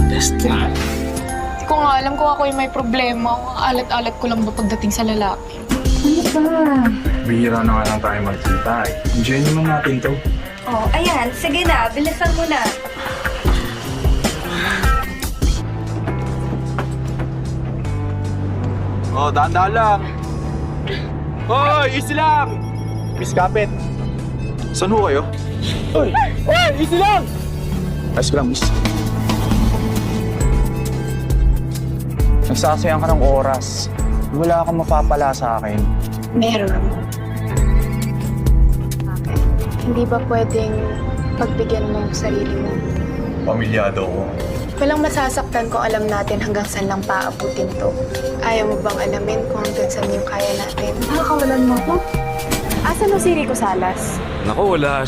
Test na. Hindi ko nga alam kung ako yung may problema. Ang alat-alat ko lang ba pagdating sa lalaki? Bihira na nga lang tayo magkita eh. Enjoy naman natin to. Oh, ayan. Sige na, bilisan mo na. Oh, dahan-dahan lang. Hoy, easy lang! Miss Kapit. Saan ho kayo? Hoy! Hoy, easy lang! Ayos ko lang, miss. Nagsasayang ka ng oras. Wala kang mapapala sa akin. Meron. Hindi ba pwedeng pagbigyan mo ang sarili mo? Pamilyado ko. Walang masasaktan kung alam natin hanggang saan lang paabutin to. Ayaw mo bang alamin kung hanggang saan yung kaya natin? Nakakawalan mo ako? Asan mo si Rico Salas? Naku, wala